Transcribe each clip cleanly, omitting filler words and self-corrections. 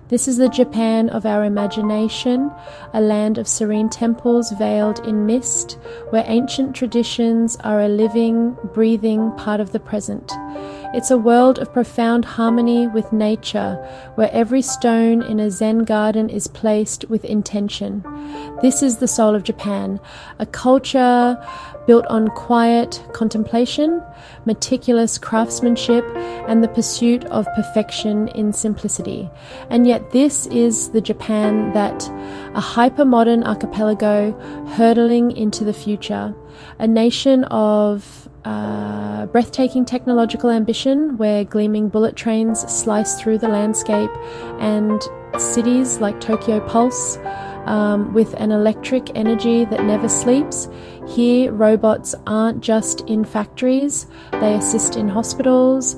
This is the Japan of our imagination, a land of serene temples veiled in mist, where ancient traditions are a living, breathing part of the present. It's a world of profound harmony with nature, where every stone in a Zen garden is placed with intention. This is the soul of Japan, a culture built on quiet contemplation, meticulous craftsmanship, and the pursuit of perfection in simplicity. And yet this is the Japan that, a hyper-modern archipelago hurtling into the future, a nation of breathtaking technological ambition where gleaming bullet trains slice through the landscape, and cities like Tokyo pulse with an electric energy that never sleeps. Here, robots aren't just in factories, they assist in hospitals,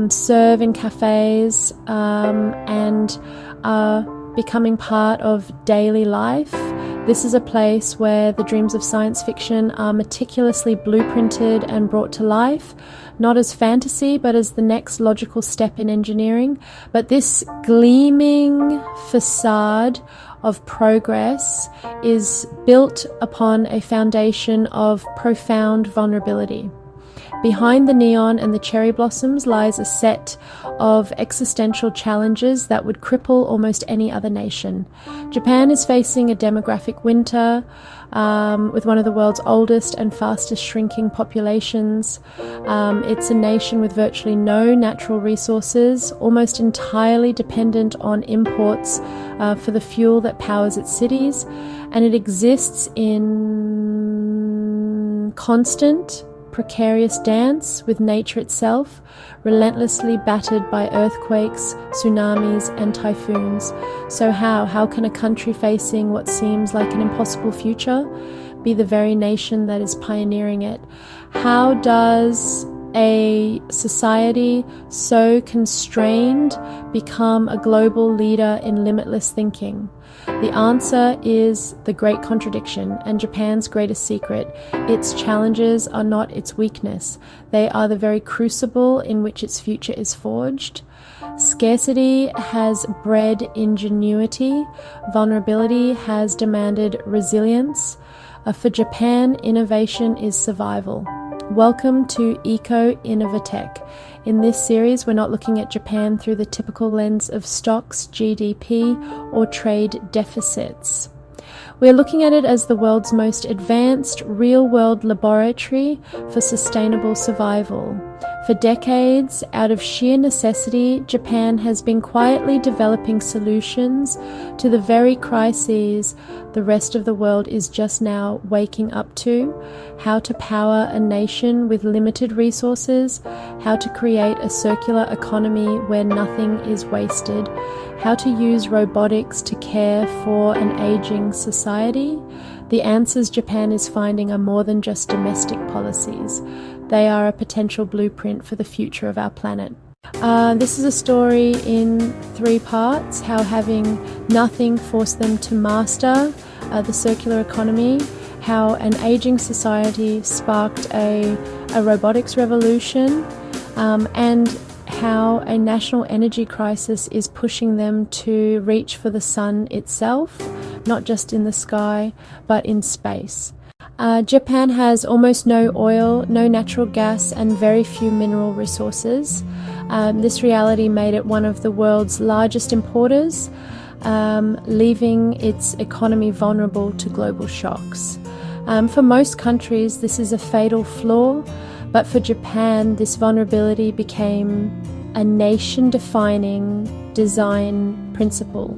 serve in cafes, and are becoming part of daily life. This is a place where the dreams of science fiction are meticulously blueprinted and brought to life, not as fantasy, but as the next logical step in engineering. But this gleaming facade of progress is built upon a foundation of profound vulnerability. Behind the neon and the cherry blossoms lies a set of existential challenges that would cripple almost any other nation. Japan is facing a demographic winter with one of the world's oldest and fastest shrinking populations. It's a nation with virtually no natural resources, almost entirely dependent on imports for the fuel that powers its cities, and it exists in constant precarious dance with nature itself, relentlessly battered by earthquakes, tsunamis, and typhoons. So how can a country facing what seems like an impossible future be the very nation that is pioneering it? How does a society so constrained become a global leader in limitless thinking? The answer is the great contradiction and Japan's greatest secret. Its challenges are not its weakness. They are the very crucible in which its future is forged. Scarcity has bred ingenuity. Vulnerability has demanded resilience. For Japan, innovation is survival. Welcome to Eco Innovatech. In this series, we're not looking at Japan through the typical lens of stocks, GDP, or trade deficits. We're looking at it as the world's most advanced real-world laboratory for sustainable survival. For decades, out of sheer necessity, Japan has been quietly developing solutions to the very crises the rest of the world is just now waking up to: how to power a nation with limited resources, how to create a circular economy where nothing is wasted, how to use robotics to care for an aging society. The answers Japan is finding are more than just domestic policies. They are a potential blueprint for the future of our planet. This is a story in 3 parts: how having nothing forced them to master the circular economy, how an aging society sparked a robotics revolution, and how a national energy crisis is pushing them to reach for the sun itself, not just in the sky, but in space. Japan has almost no oil, no natural gas, and very few mineral resources. This reality made it one of the world's largest importers, leaving its economy vulnerable to global shocks. For most countries, this is a fatal flaw, but for Japan, this vulnerability became a nation-defining design principle.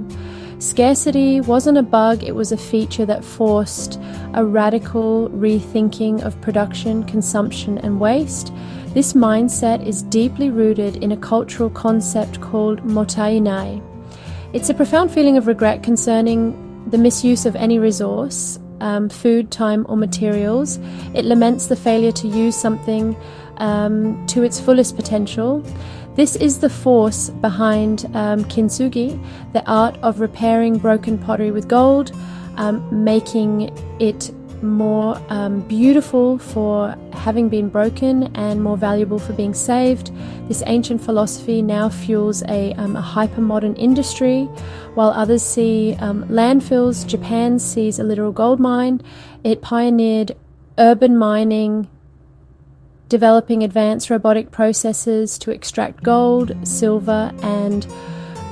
Scarcity wasn't a bug, it was a feature that forced a radical rethinking of production, consumption, and waste. This mindset is deeply rooted in a cultural concept called mottainai. It's a profound feeling of regret concerning the misuse of any resource, food, time, or materials. It laments the failure to use something to its fullest potential. This is the force behind kintsugi, the art of repairing broken pottery with gold, making it more beautiful for having been broken and more valuable for being saved. This ancient philosophy now fuels a hyper-modern industry. While others see landfills, Japan sees a literal gold mine. It pioneered urban mining, developing advanced robotic processes to extract gold, silver, and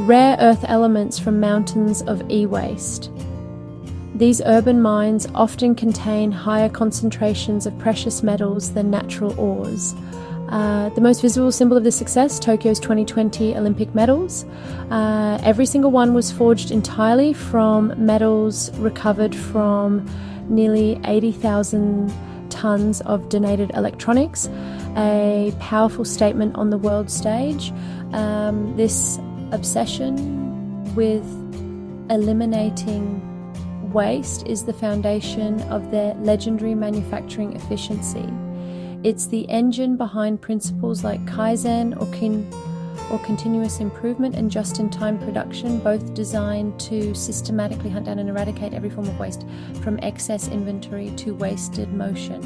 rare earth elements from mountains of e-waste. These urban mines often contain higher concentrations of precious metals than natural ores. The most visible symbol of this success, Tokyo's 2020 Olympic medals. Every single one was forged entirely from metals recovered from nearly 80,000 tons of donated electronics, a powerful statement on the world stage. This obsession with eliminating waste is the foundation of their legendary manufacturing efficiency. It's the engine behind principles like Kaizen or continuous improvement and just-in-time production, both designed to systematically hunt down and eradicate every form of waste, from excess inventory to wasted motion.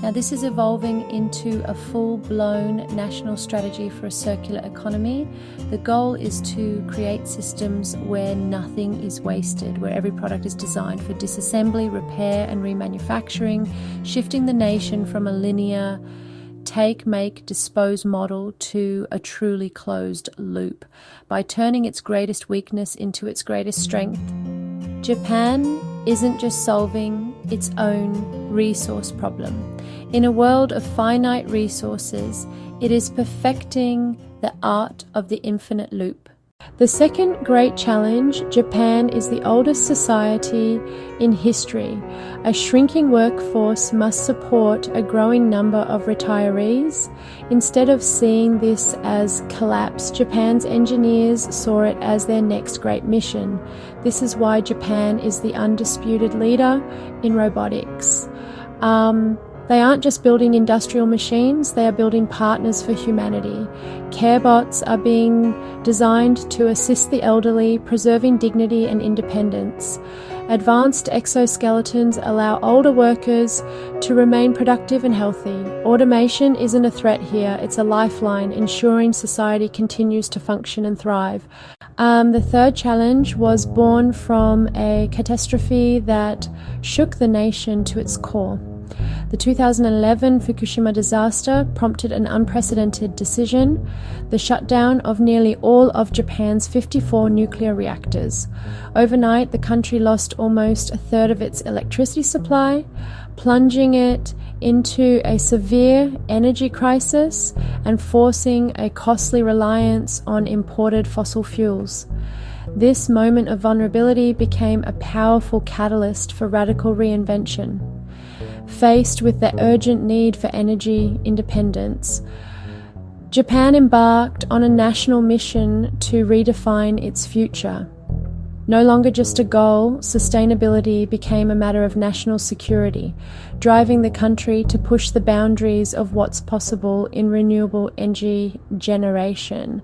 Now, this is evolving into a full-blown national strategy for a circular economy. The goal is to create systems where nothing is wasted, where every product is designed for disassembly, repair, and remanufacturing, shifting the nation from a linear take, make, dispose model to a truly closed loop. By turning its greatest weakness into its greatest strength, Japan isn't just solving its own resource problem. In a world of finite resources, it is perfecting the art of the infinite loop. The second great challenge, Japan is the oldest society in history. A shrinking workforce must support a growing number of retirees. Instead of seeing this as collapse, Japan's engineers saw it as their next great mission. This is why Japan is the undisputed leader in robotics. They aren't just building industrial machines, they are building partners for humanity. CareBots are being designed to assist the elderly, preserving dignity and independence. Advanced exoskeletons allow older workers to remain productive and healthy. Automation isn't a threat here, it's a lifeline, ensuring society continues to function and thrive. The third challenge was born from a catastrophe that shook the nation to its core. The 2011 Fukushima disaster prompted an unprecedented decision: the shutdown of nearly all of Japan's 54 nuclear reactors. Overnight, the country lost almost a third of its electricity supply, plunging it into a severe energy crisis and forcing a costly reliance on imported fossil fuels. This moment of vulnerability became a powerful catalyst for radical reinvention. Faced with the urgent need for energy independence, Japan embarked on a national mission to redefine its future. No longer just a goal, sustainability became a matter of national security, driving the country to push the boundaries of what's possible in renewable energy generation.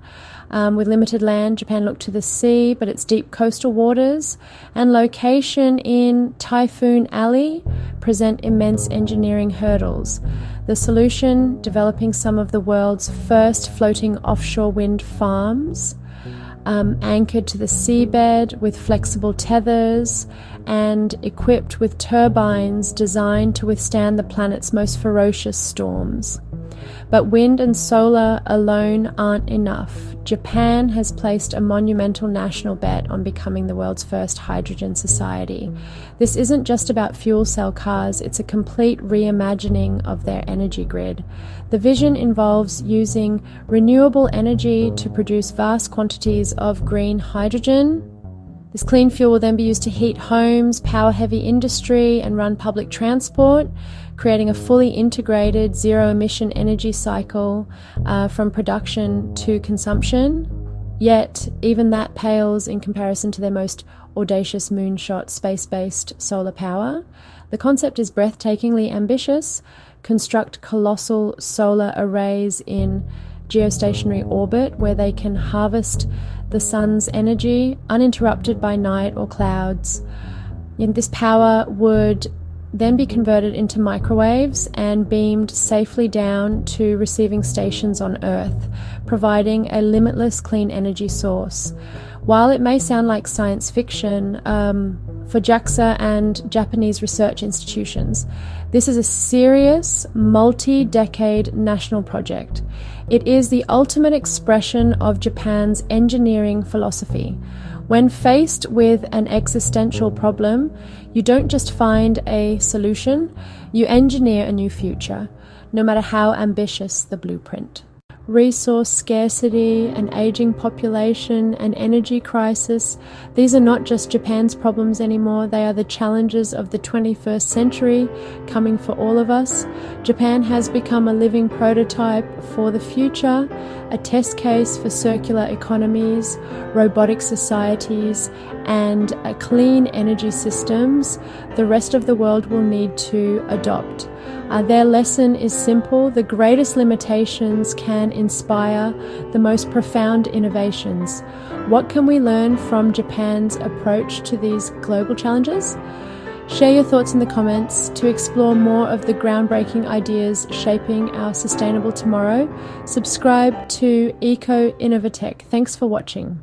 With limited land, Japan looked to the sea, but its deep coastal waters and location in Typhoon Alley present immense engineering hurdles. The solution, developing some of the world's first floating offshore wind farms, anchored to the seabed with flexible tethers and equipped with turbines designed to withstand the planet's most ferocious storms. But wind and solar alone aren't enough. Japan has placed a monumental national bet on becoming the world's first hydrogen society. This isn't just about fuel cell cars, it's a complete reimagining of their energy grid. The vision involves using renewable energy to produce vast quantities of green hydrogen. This clean fuel will then be used to heat homes, power heavy industry, and run public transport, creating a fully integrated zero-emission energy cycle from production to consumption. Yet, even that pales in comparison to their most audacious moonshot space-based solar power. The concept is breathtakingly ambitious. Construct colossal solar arrays in geostationary orbit where they can harvest the sun's energy uninterrupted by night or clouds. And this power would then be converted into microwaves and beamed safely down to receiving stations on Earth, providing a limitless clean energy source. While it may sound like science fiction, for JAXA and Japanese research institutions, this is a serious, multi-decade national project. It is the ultimate expression of Japan's engineering philosophy. When faced with an existential problem, you don't just find a solution, you engineer a new future, no matter how ambitious the blueprint. Resource scarcity, an aging population, an energy crisis, these are not just Japan's problems anymore, they are the challenges of the 21st century coming for all of us. Japan has become a living prototype for the future, a test case for circular economies, robotic societies, and clean energy systems the rest of the world will need to adopt. Their lesson is simple: the greatest limitations can inspire the most profound innovations. What can we learn from Japan's approach to these global challenges? Share your thoughts in the comments. To explore more of the groundbreaking ideas shaping our sustainable tomorrow, subscribe to Eco Innovatech. Thanks for watching.